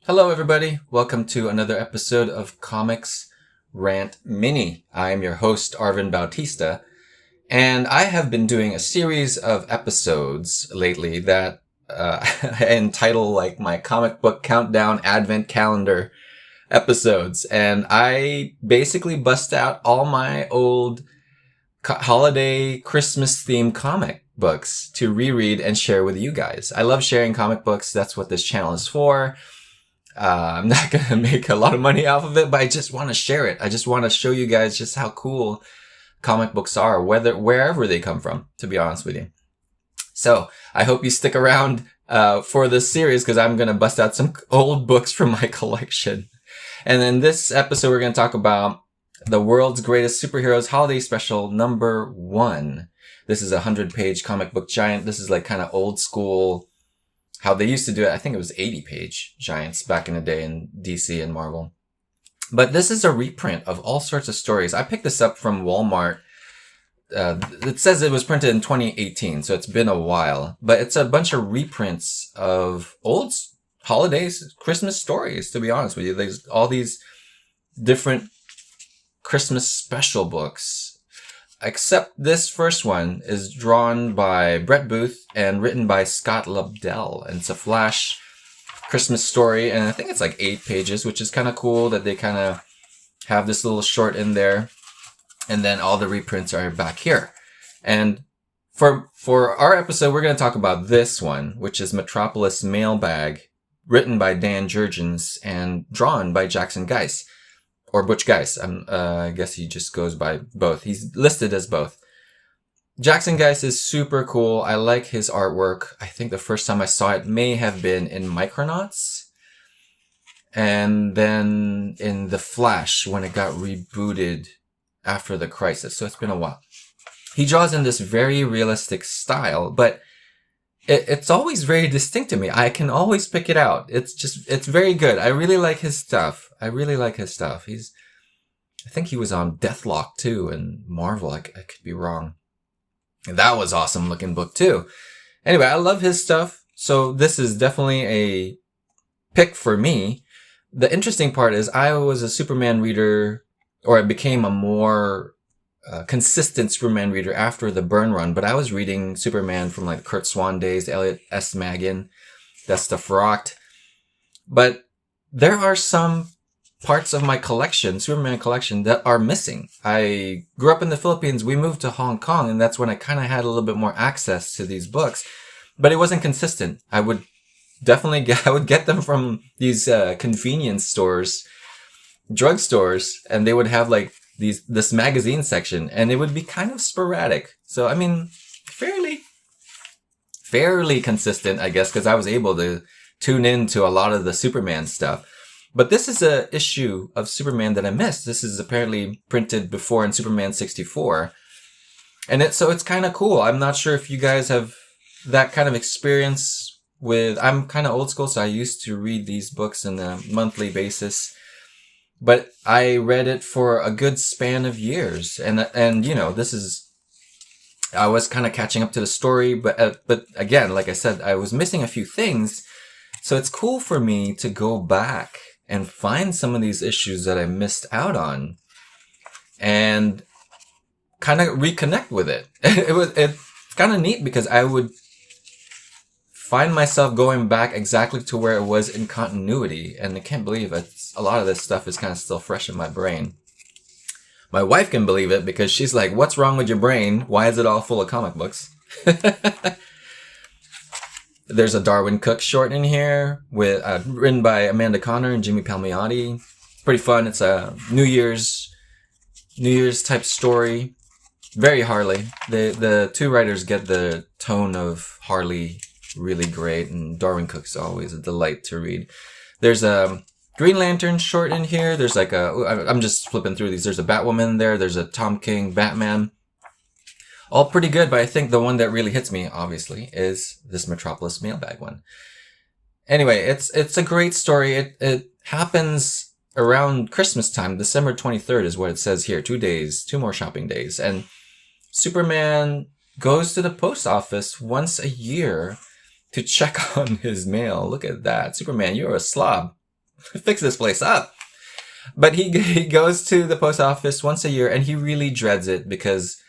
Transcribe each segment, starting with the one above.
Hello, everybody. Welcome to another episode of Comix Rant Mini. I am your host, Arvin Bautista, and I have been doing a series of episodes lately that I entitle like my comic book countdown Advent calendar episodes. And I basically bust out all my old holiday Christmas themed comic books to reread and share with you guys. I love sharing comic books. That's what this channel is for. I'm not going to make a lot of money off of it, but I just want to share it. I just want to show you guys just how cool comic books are, wherever they come from, to be honest with you. So I hope you stick around for this series because I'm going to bust out some old books from my collection. And in this episode, we're going to talk about the world's greatest superheroes holiday special number 1. This is a 100-page comic book giant. This is like kind of old school, how they used to do it. I think it was 80-page giants back in the day in DC and Marvel. But this is a reprint of all sorts of stories. I picked this up from Walmart. It says it was printed in 2018, so it's been a while. But it's a bunch of reprints of old holidays, Christmas stories, to be honest with you. There's all these different Christmas special books. Except this first one is drawn by Brett Booth and written by Scott Lobdell. And it's a Flash Christmas story. And I think it's like 8 pages, which is kind of cool that they kind of have this little short in there. And then all the reprints are back here. And for our episode, we're going to talk about this one, which is Metropolis Mailbag, written by Dan Jurgens and drawn by Jackson Guice. Or Butch Guice. I guess he just goes by both. He's listed as both. Jackson Guice is super cool. I like his artwork. I think the first time I saw it may have been in Micronauts. And then in The Flash when it got rebooted after the crisis. So it's been a while. He draws in this very realistic style, but it's always very distinct to me. I can always pick it out. It's very good. I really like his stuff. I think he was on Deathlock too in Marvel. I could be wrong. That was awesome looking book too. Anyway, I love his stuff. So this is definitely a pick for me. The interesting part is I was a Superman reader, or I became a more consistent Superman reader after the Byrne run, but I was reading Superman from like Kurt Swan days, Elliot S. Maggin. That stuff rocked. But there are some parts of my collection, Superman collection, that are missing. I grew up in the Philippines. We moved to Hong Kong, and that's when I kind of had a little bit more access to these books. But it wasn't consistent. I would get them from these convenience stores, drugstores, and they would have like this magazine section, and it would be kind of sporadic. So, I mean, fairly consistent, I guess, because I was able to tune into a lot of the Superman stuff. But this is a issue of Superman that I missed. This is apparently printed before in Superman 64. And it's kind of cool. I'm not sure if you guys have that kind of experience with, I'm kind of old school, so I used to read these books on a monthly basis. But I read it for a good span of years. And you know, I was kind of catching up to the story, but again, like I said, I was missing a few things. So it's cool for me to go back and find some of these issues that I missed out on and kind of reconnect with it. It's kind of neat because I would find myself going back exactly to where it was in continuity. And I can't believe it. A lot of this stuff is kind of still fresh in my brain. My wife can believe it because she's like, what's wrong with your brain? Why is it all full of comic books? There's a Darwin Cook short in here with written by Amanda Connor and Jimmy Palmiotti. Pretty fun. It's a New Year's type story. Very Harley. The two writers get the tone of Harley really great, and Darwin Cook's always a delight to read. There's a Green Lantern short in here. There's like I'm just flipping through these. There's a Batwoman there. There's a Tom King Batman. All pretty good, but I think the one that really hits me, obviously, is this Metropolis Mailbag one. Anyway, it's a great story. It happens around Christmas time. December 23rd is what it says here. 2 more shopping days. And Superman goes to the post office once a year to check on his mail. Look at that. Superman, you're a slob. fix this place up. But he goes to the post office once a year, and he really dreads it because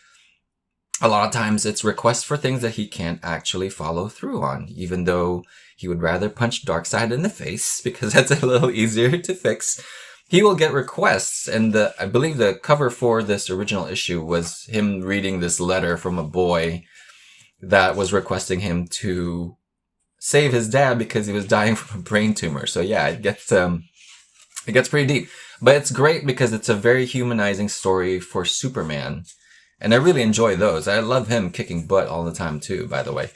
a lot of times it's requests for things that he can't actually follow through on, even though he would rather punch Darkseid in the face because that's a little easier to fix. He will get requests, and I believe the cover for this original issue was him reading this letter from a boy that was requesting him to save his dad because he was dying from a brain tumor. So yeah, it gets pretty deep. But it's great because it's a very humanizing story for Superman. And I really enjoy those. I love him kicking butt all the time too, by the way.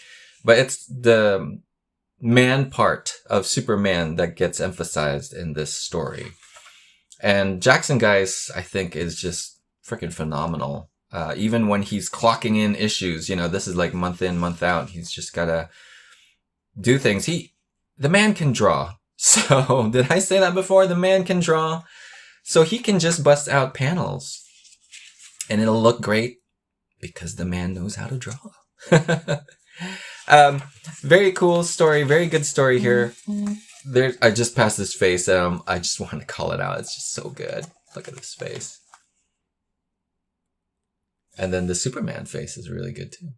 But it's the man part of Superman that gets emphasized in this story. And Jackson Guice, I think, is just freaking phenomenal. Even when he's clocking in issues, this is like month in, month out. He's just gotta do things. The man can draw. So, did I say that before? The man can draw. So he can just bust out panels. And it'll look great because the man knows how to draw. Very cool story. Very good story here. I just passed this face. I just wanted to call it out. It's just so good. Look at this face. And then the Superman face is really good too.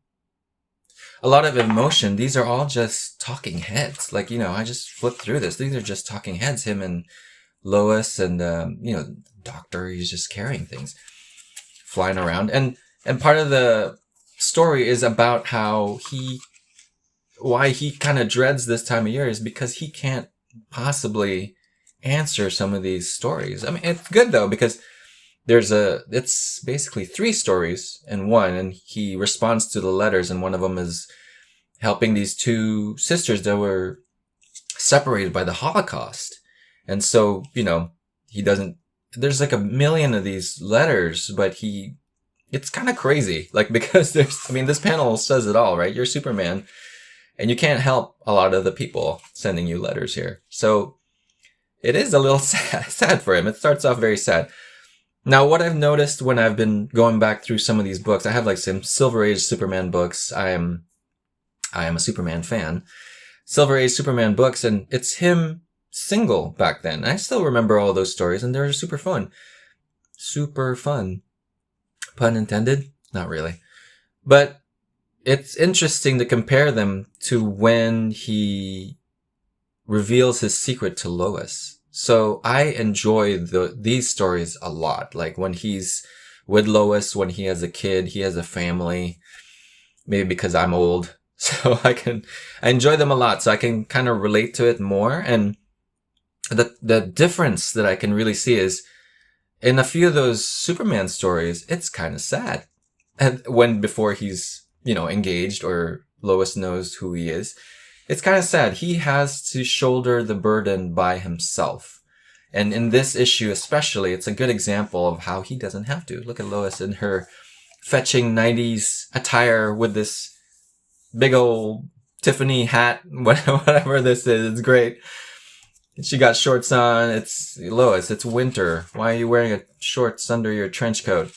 A lot of emotion. These are all just talking heads. Like, I just flipped through this. These are just talking heads. Him and Lois and, Doctor, he's just carrying things, flying around. And part of the story is about how why he kind of dreads this time of year is because he can't possibly answer some of these stories. I mean, it's good though, because it's basically 3 stories in one, and he responds to the letters, and one of them is helping these 2 sisters that were separated by the Holocaust. And so, there's like a million of these letters, but it's kind of crazy. Like, because this panel says it all, right? You're Superman, and you can't help a lot of the people sending you letters here. So it is a little sad for him. It starts off very sad. Now, what I've noticed when I've been going back through some of these books, I have like some Silver Age Superman books. I am a Superman fan. Silver Age Superman books, and it's him single back then. I still remember all those stories, and they're super fun. Super fun. Pun intended? Not really. But it's interesting to compare them to when he reveals his secret to Lois. So I enjoy these stories a lot. Like when he's with Lois, when he has a kid, he has a family. Maybe because I'm old, so I enjoy them a lot. So I can kind of relate to it more. And the difference that I can really see is in a few of those Superman stories, it's kind of sad. And before he's, engaged or Lois knows who he is, it's kind of sad. He has to shoulder the burden by himself. And in this issue especially, it's a good example of how he doesn't have to. Look at Lois in her fetching 90s attire with this big old Tiffany hat, whatever this is. It's great. She got shorts on. It's Lois, it's winter. Why are you wearing shorts under your trench coat?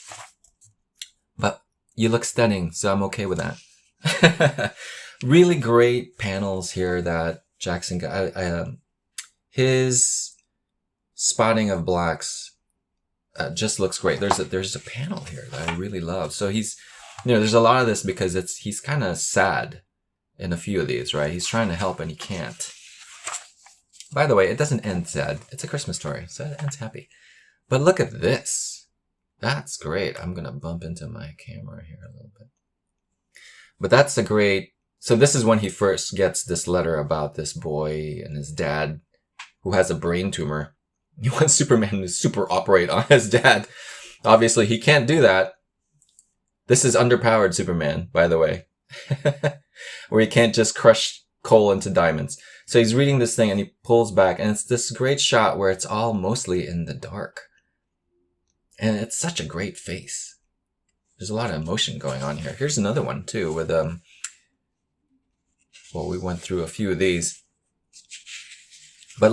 But you look stunning, so I'm okay with that. Really great panels here that Jackson got. His spotting of blacks just looks great. There's a panel here that I really love. So he's, there's a lot of this because he's kind of sad in a few of these, right? He's trying to help and he can't. By the way, it doesn't end sad. It's a Christmas story, so it ends happy. But look at this. That's great. I'm going to bump into my camera here a little bit. But that's a great... So this is when he first gets this letter about this boy and his dad who has a brain tumor. He wants Superman to super operate on his dad. Obviously, he can't do that. This is underpowered Superman, by the way. Where he can't just crush coal into diamonds. So he's reading this thing and he pulls back, and it's this great shot where it's all mostly in the dark. And it's such a great face. There's a lot of emotion going on here. Here's another one too with well, we went through a few of these. But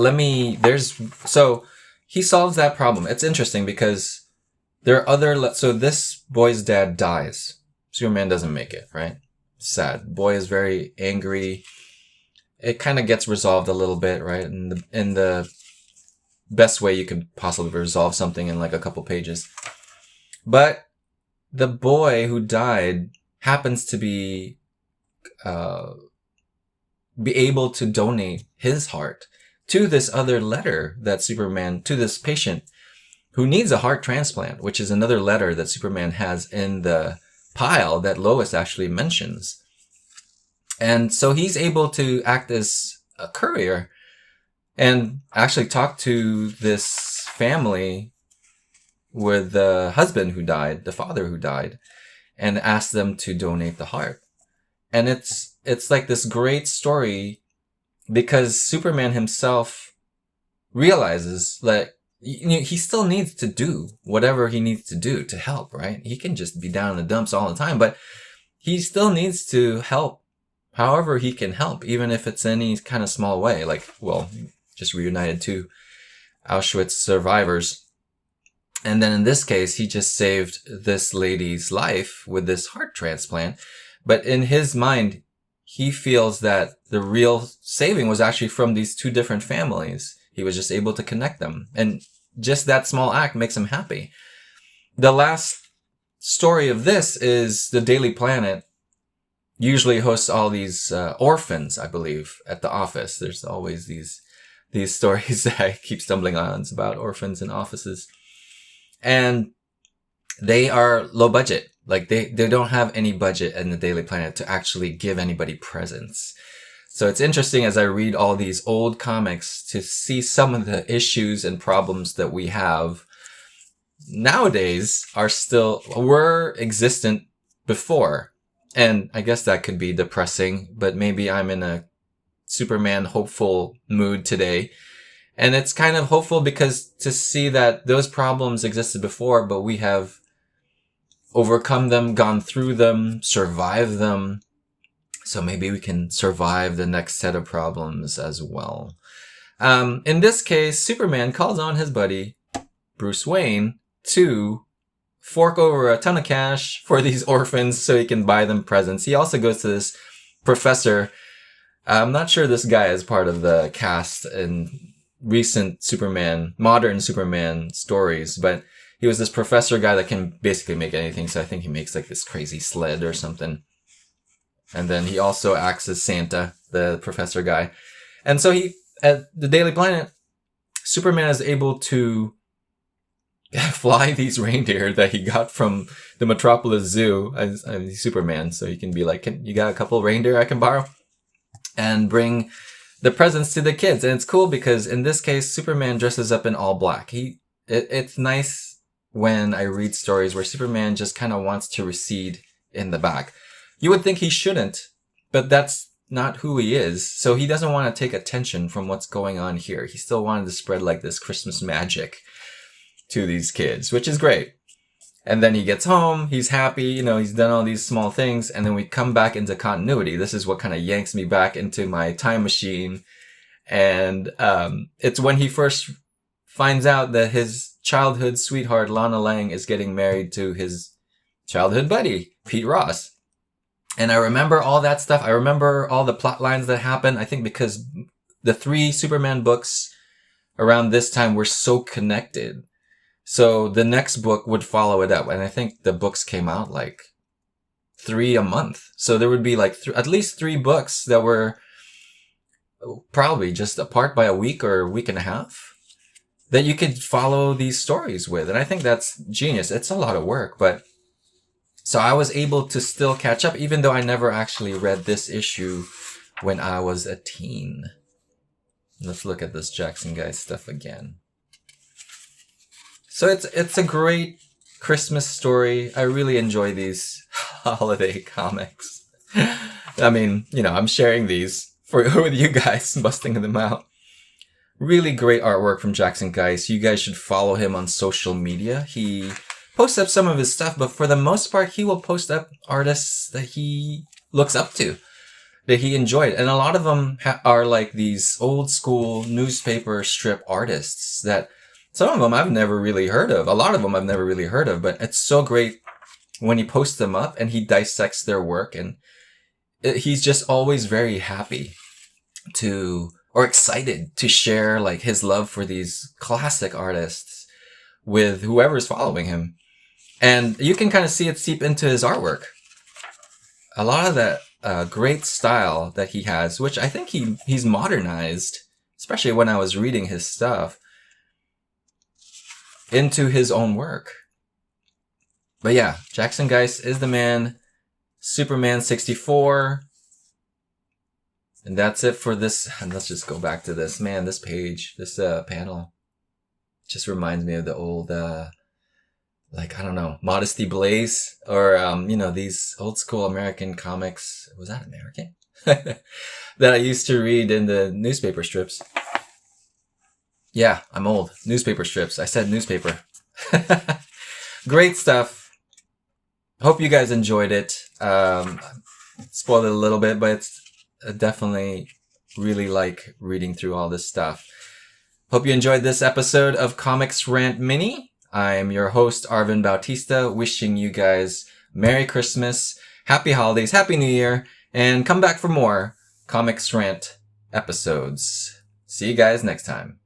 so he solves that problem. It's interesting because there are so this boy's dad dies. Superman doesn't make it, right? Sad. Boy is very angry. It kind of gets resolved a little bit, right? In the best way you could possibly resolve something in like a couple pages. But the boy who died happens to be able to donate his heart to this other letter that Superman, to this patient who needs a heart transplant, which is another letter that Superman has in the pile that Lois actually mentions. And so he's able to act as a courier and actually talk to this family with the husband who died, the father who died, and ask them to donate the heart. And it's like this great story because Superman himself realizes that he still needs to do whatever he needs to do to help, right? He can just be down in the dumps all the time, but he still needs to help however he can help, even if it's any kind of small way, like, well, just reunited two Auschwitz survivors. And then in this case, he just saved this lady's life with this heart transplant. But in his mind, he feels that the real saving was actually from these two different families. He was just able to connect them. And just that small act makes him happy. The last story of this is the Daily Planet usually hosts all these orphans, I believe, at the office. There's always these stories that I keep stumbling on about orphans in offices. And they are low budget. Like they don't have any budget in the Daily Planet to actually give anybody presents. So it's interesting as I read all these old comics to see some of the issues and problems that we have nowadays were existent before. And I guess that could be depressing, but maybe I'm in a Superman hopeful mood today. And it's kind of hopeful because to see that those problems existed before, but we have overcome them, gone through them, survived them. So maybe we can survive the next set of problems as well. In this case, Superman calls on his buddy, Bruce Wayne, to fork over a ton of cash for these orphans so he can buy them presents. He also goes to this professor. I'm not sure this guy is part of the cast in recent modern Superman stories, but he was this professor guy that can basically make anything. So I think he makes like this crazy sled or something. And then he also acts as Santa, the professor guy. And so at the Daily Planet, Superman is able to fly these reindeer that he got from the Metropolis Zoo. He's Superman, so he can be like, you got a couple reindeer I can borrow? And bring the presents to the kids. And it's cool because in this case, Superman dresses up in all black. It's nice when I read stories where Superman just kind of wants to recede in the back. You would think he shouldn't, but that's not who he is. So he doesn't want to take attention from what's going on here. He still wanted to spread like this Christmas magic to these kids, which is great. And then he gets home, he's happy, he's done all these small things, and then we come back into continuity. This is what kind of yanks me back into my time machine. And it's when he first finds out that his childhood sweetheart, Lana Lang, is getting married to his childhood buddy, Pete Ross. And I remember all that stuff. I remember all the plot lines that happened. I think because the 3 Superman books around this time were so connected. So the next book would follow it up. And I think the books came out like 3 a month. So there would be like at least 3 books that were probably just apart by a week or a week and a half that you could follow these stories with. And I think that's genius. It's a lot of work, but so I was able to still catch up, even though I never actually read this issue when I was a teen. Let's look at this Jackson Guice stuff again. So it's a great Christmas story. I really enjoy these holiday comics. I mean, I'm sharing these with you guys, busting them out. Really great artwork from Jackson Guice. You guys should follow him on social media. He posts up some of his stuff, but for the most part, he will post up artists that he looks up to, that he enjoyed. And a lot of them are like these old school newspaper strip artists that some of them I've never really heard of. A lot of them I've never really heard of, but it's so great when he posts them up and he dissects their work. And he's just always very happy to or excited to share like his love for these classic artists with whoever's following him. And you can kind of see it seep into his artwork. A lot of that great style that he has, which I think he's modernized, especially when I was reading his stuff, into his own work. But yeah, Jackson Guice is the man. Superman 64. And that's it for this. And let's just go back to this. Man, this page, this panel just reminds me of the old, like, I don't know, Modesty Blaze, or, these old school American comics. Was that American? That I used to read in the newspaper strips. Yeah, I'm old. Newspaper strips. I said newspaper. Great stuff. Hope you guys enjoyed it. Spoiled it a little bit, but it's definitely really like reading through all this stuff. Hope you enjoyed this episode of Comix Rant Mini. I'm your host, Arvin Bautista, wishing you guys Merry Christmas, Happy Holidays, Happy New Year, and come back for more Comix Rant episodes. See you guys next time.